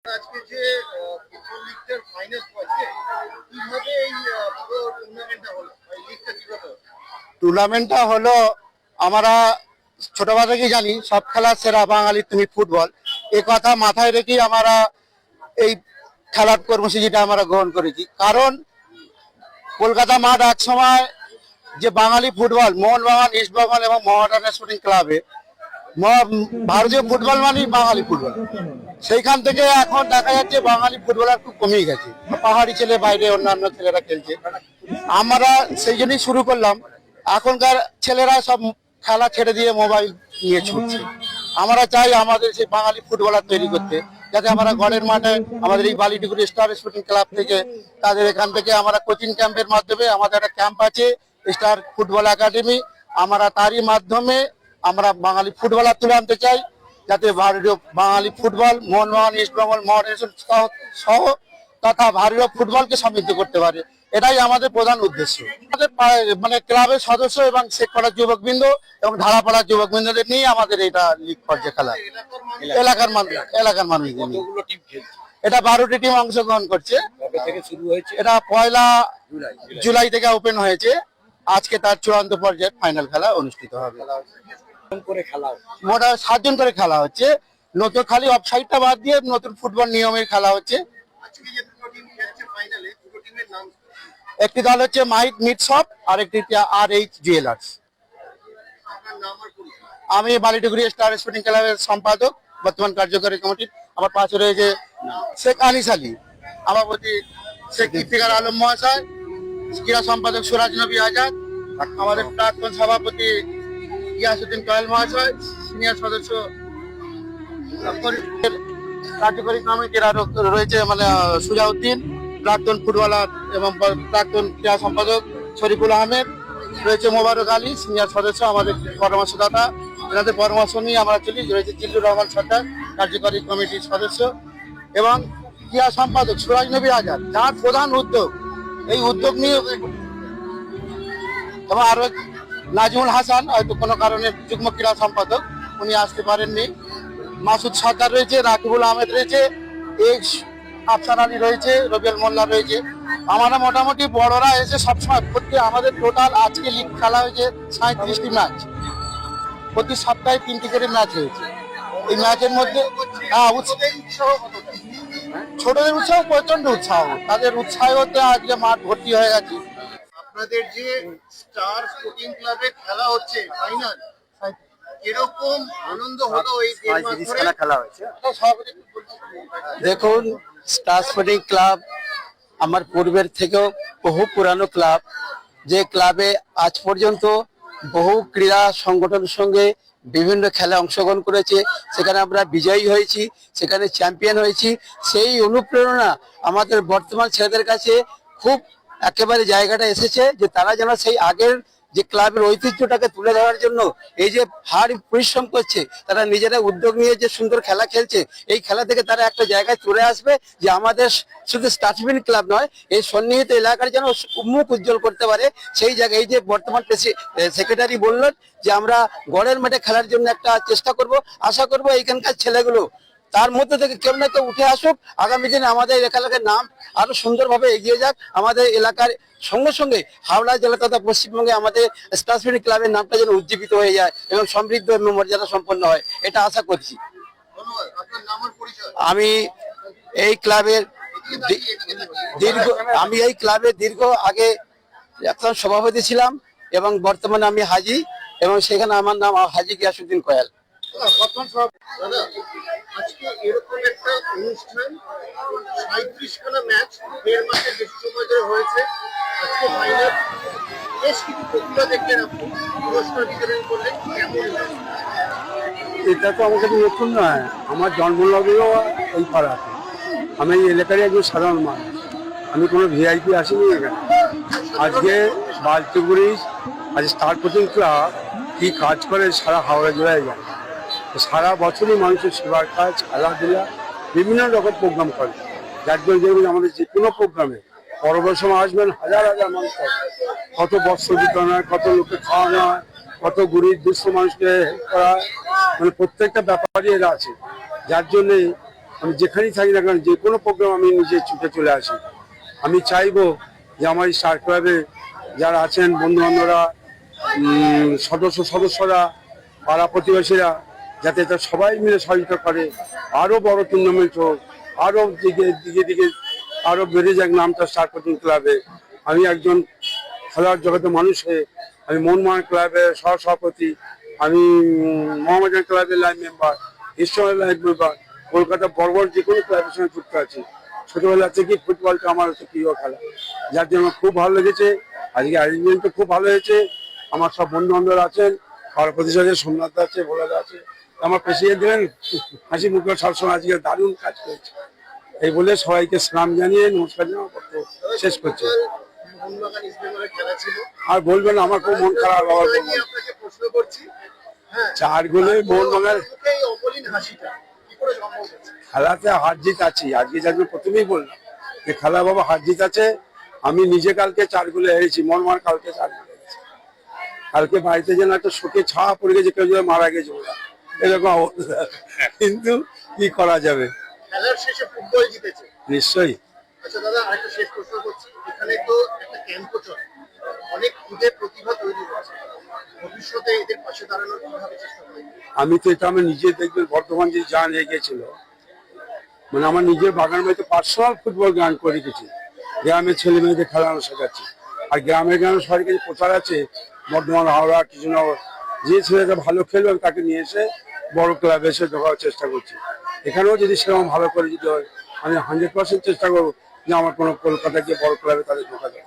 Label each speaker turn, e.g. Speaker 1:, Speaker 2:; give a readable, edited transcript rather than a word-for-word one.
Speaker 1: আজকে যে ফুটবল লিগের ফাইনাল হচ্ছে কিভাবে এই পুরো টুর্নামেন্টটা হলো এই লিগটা কিভাবে হলো?
Speaker 2: টুর্নামেন্টটা হলো আমরা ছোটবেলা থেকেই জানি সব খেলার সেরা বাঙালি তুমি ফুটবল, এ কথা মাথায় রেখেই আমরা এই খেলার কর্মসূচিটা আমরা গ্রহণ করেছি। কারণ কলকাতা মাঠ এক সময় যে বাঙালি ফুটবল মোহনবাগান, ইস্টবেঙ্গল এবং মোহামেডান স্পোর্টিং ক্লাবে ভারতীয় ফুটবল মানেই বাঙালি ফুটবল। সেইখান থেকে এখন দেখা যাচ্ছে বাঙালি ফুটবলার খুব কমে গেছে, পাহাড়ি ছেলে বাইরে অন্যান্য ছেলেরা খেলছে। আমরা সেই জন্যই শুরু করলাম। এখনকার ছেলেরা সব খেলা ছেড়ে দিয়ে মোবাইল নিয়ে ছুটছে। আমরা চাই আমাদের সেই বাঙালি ফুটবলার তৈরি করতে, যাতে আমরা ঘরের মাঠে আমাদের এই বালিডুগুরি স্টার স্পোর্টিং ক্লাব থেকে তাদের এখান থেকে আমরা কোচিং ক্যাম্পের মাধ্যমে, আমাদের একটা ক্যাম্প আছে স্টার ফুটবল একাডেমি, আমরা তারই মাধ্যমে আমরা বাঙালি ফুটবলার তুলে আনতে চাই, যাতে ভারতীয় বাঙালি ফুটবল মোহনবাগান, ইস্টবেঙ্গল, মোহামেডান সহ তথা ভারতীয় ফুটবলকে সমৃদ্ধ করতে পারে। এটাই আমাদের প্রধান উদ্দেশ্য। আমাদের মানে ক্লাবের সদস্য এবং শেখপাড়ার যুবকবৃন্দ এবং ধারাপাড়ার যুবকবৃন্দদের নিয়ে আমাদের এটা লিগ পর্যায়ে খেলা। এলাকার মানুষদের নিয়ে এটা 12টি টিম অংশগ্রহণ করছে। এটা 1 জুলাই থেকে ওপেন হয়েছে। আজকে তার চূড়ান্ত পর্যায়ে ফাইনাল খেলা অনুষ্ঠিত হবে। মোটা 7 জন করে খেলা হচ্ছে। নতুন খালি অফসাইডটা বাদ দিয়ে নতুন ফুটবল নিয়মের খেলা হচ্ছে। একটি দল হচ্ছে মাহিত মিট শপ, আর একটি RH জুয়েলার্স। আমি বালিডুগুরি স্টার স্পোর্টিং ক্লাবের সম্পাদক, বর্তমান কার্যকরী কমিটির। আমার পাশে রয়েছে শেখ আনিস আলী, সভাপতি শেখ ইফতিখার আলম মহাশয়, ক্রীড়া সম্পাদক সুরাজ নবী আজাদ, আমাদের প্রাক্তন সভাপতি গিয়াসউদ্দিন কয়েল মহাশয়, সিনিয়র সদস্য কার্যকরী কমিটির রয়েছে মানে সুজাউদ্দিন, প্রাক্তন ফুটবলার এবং প্রাক্তন ক্রীড়া সম্পাদক শরীফুল আহমেদ, রয়েছে মোবারক আলী, সিনিয়র সদস্য আমাদের পরামর্শদাতা। এনাদের পরামর্শ নিয়ে আমরা চলি। রয়েছে জিল্লুর রহমান সরকার, কার্যকরী কমিটির সদস্য, এবং ক্রীড়া সম্পাদক সুরাজ নবী আজাদ, যার প্রধান উদ্যোগ এই উদ্যোগ নিয়ে, এবং আরো নাজিমুল হাসান, হয়তো কোনো কারণে যুগ্ম ক্রীড়া সম্পাদক, উনি আসতে পারেননি। মাসুদ সরকার রয়েছে, রাকিবুল আহমেদ রয়েছে, আফসার আলী রয়েছে, রবিউল মোল্লা রয়েছে। আমরা মোটামুটি বড়রা এসে সবসময় প্রত্যেক আমাদের টোটাল আজকে লিগ খেলা হয়েছে 37টি ম্যাচ। প্রতি সপ্তাহে 3টি করে ম্যাচ হয়েছে। এই ম্যাচের মধ্যে ছোটদের উৎসাহ, প্রচন্ড উৎসাহ, তাদের উৎসাহতে আজকে মাঠ ভর্তি হয়ে গেছে।
Speaker 1: আপনাদের যে স্টার স্পোর্টিং ক্লাবে খেলা হচ্ছে ফাইনাল, কিরকম আনন্দ হলো এই
Speaker 2: খেলা হয়েছে? দেখুন, স্টার স্পোর্টিং ক্লাব আমার পূর্বের থেকেও বহু পুরানো ক্লাব, যে ক্লাবে আজ পর্যন্ত বহু ক্রীড়া সংগঠনের সঙ্গে বিভিন্ন খেলায় অংশগ্রহণ করেছে। সেখানে আমরা বিজয়ী হয়েছি, সেখানে চ্যাম্পিয়ন হয়েছি। সেই অনুপ্রেরণা আমাদের বর্তমান ছেলেদের কাছে খুব একেবারে জায়গাটা এসেছে, যে তারা যেন সেই আগের যে ক্লাবের ঐতিহ্যটাকে তুলে ধরার জন্য এই যে ভারী পরিশ্রম করছে, তারা নিজেরা উদ্যোগ নিয়ে যে সুন্দর খেলা খেলছে, এই খেলা থেকে তারা একটা জায়গায় চলে আসবে, যে আমাদের শুধু স্টার স্পোর্টিং ক্লাব নয়, এই সন্নিহিত এলাকার যেন মুখ উজ্জ্বল করতে পারে। সেই জায়গায় এই যে বর্তমান সেক্রেটারি বললেন যে আমরা গড়ের মাঠে খেলার জন্য একটা চেষ্টা করব, আশা করব এইখানকার ছেলেগুলো তার মধ্যে থেকে কেউ না কেউ উঠে আসুক, আগামী দিনে আমাদের এলাকার নাম আরো সুন্দরভাবে এগিয়ে যাক। আমাদের এলাকার সঙ্গে সঙ্গে হাওড়া জেলা তথা পশ্চিমবঙ্গে আমাদের স্টার স্পোর্টিং ক্লাবের নামটা যেন উজ্জীবিত হয়ে যায় এবং সমৃদ্ধ এবং মর্যাদা সম্পন্ন হয়, এটা আশা করছি। আমি এই ক্লাবের দীর্ঘ আগে একজন সভাপতি ছিলাম, এবং বর্তমানে আমি হাজি, এবং সেখানে আমার নাম হাজি গিয়াসউদ্দিন কয়াল।
Speaker 1: আজকে এরকম একটা অনুষ্ঠান, 37খানা ম্যাচ 1.5 মাসের বেশি সময় ধরে হয়েছে। আজকে ফাইনাল, বেশ কিছু প্রতিভা দেখলেন আপনি, পুরস্কার বিতরণ করলেন, কেমন?
Speaker 2: এটা তো আমাকে নতুন নয়, আমার জন্মলগ্নও এই পাড়াতে। আমি এই এলাকারই একজন সাধারণ মানুষ, আমি কোনো ভিআইপি আসিনি এখানে। আজকে বালিডুগুরি আজ স্টার স্পোর্টিং ক্লাব কি কাজ করে সারা হাওড়া জেলায় যায়। সারা বছরই মানুষের সেবার কাজ, খেলাধুলা, বিভিন্ন রকম প্রোগ্রাম করে, যার জন্য আমাদের যে কোনো প্রোগ্রামে পরবর্তী সময় আসবেন হাজার হাজার মানুষ, কত বস্ত্র বিতরণ হয়, কত লোকে খাওয়ানো হয়, কত গরিব দুঃস্থ মানুষকে হেল্প করা হয়, মানে প্রত্যেকটা ব্যাপারই এরা আছে। যার জন্যে
Speaker 3: আমি যেখানেই থাকি না কেন, যে কোনো প্রোগ্রাম আমি নিজে ছুটে চলে আসি। আমি চাইবো যে আমার এই স্টার ক্লাবে যারা আছেন, বন্ধু বান্ধবরা, সদস্যরা, পাড়া প্রতিবেশীরা, যাতে এটা সবাই মিলে সহযোগিতা করে, আরো বড় টুর্নামেন্ট হোক, আরো দিকে দিকে দিকে আরো বেড়ে যাক নামটা স্টার কোচিং ক্লাবে। আমি একজন খেলার জগতের মানুষ হয়ে আমি মোহনবাগান ক্লাবের সহসভাপতি, আমি মোহামেডান ক্লাবের লাইভ মেম্বার, ঈশ্বরের লাইভ মেম্বার, কলকাতা বড় বড় যে কোনো ক্লাবের সঙ্গে যুক্ত আছি। ছোটবেলা থেকে ফুটবলটা আমার হচ্ছে প্রিয় খেলা, যার জন্য খুব ভালো লেগেছে। আজকে অ্যারেঞ্জমেন্টও খুব ভালো হয়েছে। আমার সব বন্ধু বান্ধব আছেন, পাড়া প্রতিষ্ঠানের সোমনাথ আছে, ভোলাদা আছে, আমার প্রেসিডেন্ট দিলেন হাসি মুখে সবসময় আজকে দারুণ কাজ করেছে। এই বলে সবাইকে সালাম জানিয়ে নমস্কার জানার পত্র শেষ করছে।
Speaker 1: মোহনবাগান ইস্ট বেঙ্গলের খেলা ছিল,
Speaker 3: আর বলবেন আমার খুব মন খারাপ, আবার
Speaker 1: তাই নিয়ে আপনাকে প্রশ্ন করছি। হ্যাঁ,
Speaker 3: 4 গোলে মোহনবাগান
Speaker 1: মুখে এই অমলিন হাসিটা কি করে সম্ভব হচ্ছে?
Speaker 3: খেলাতে হার জিত আছে। আজকে যাকে প্রথমেই বললাম যে খেলা বাবা হার জিত আছে। আমি নিজে কালকে 4 গোলে হেরেছি, মোহনবাগান কালকে 4 গোলে হেরেছে। কালকে বাড়িতে যেন একটা শোকে ছাওয়া পড়ে গেছে, কেউ যেন মারা গেছে ওরা, এরকম অবস্থা। কিন্তু কি করা যাবে,
Speaker 1: খেলার শেষে ফুটবল জিতেছে।
Speaker 3: নিশ্চয়ই।
Speaker 1: আচ্ছা দাদা, আরেকটা শেষ প্রশ্ন করছি। এখানে তো একটা ক্যাম্পও চলে, অনেক খুদে প্রতিভা তৈরি হচ্ছে, ভবিষ্যতে এদের পাশে দাঁড়ানোর কিভাবে চেষ্টা করবেন?
Speaker 3: আমি তো এটা আমার নিজে দেখবেন, বর্ধমান যে জান এগিয়েছিল, মানে আমার নিজের বাগান বাড়িতে পার্সোনাল ফুটবল গ্রাউন্ড করে রেখেছি। গ্রামের ছেলে মেয়েদের খেলানো শেখাচ্ছি। আর গ্রামের সবার কাছে প্রচার আছে, বর্ধমান, হাওড়া, কৃষ্ণনগর, যে ছেলেটা ভালো খেলবে আমি তাকে নিয়ে এসে বড় ক্লাবে এসে ঢোকার চেষ্টা করছি। এখানেও যদি সেরকম ভালো করে দিতে হয়, আমি 100% চেষ্টা করবো যে আমার কোনো কলকাতা গিয়ে বড় ক্লাবে তাদের ঢোকা যায়।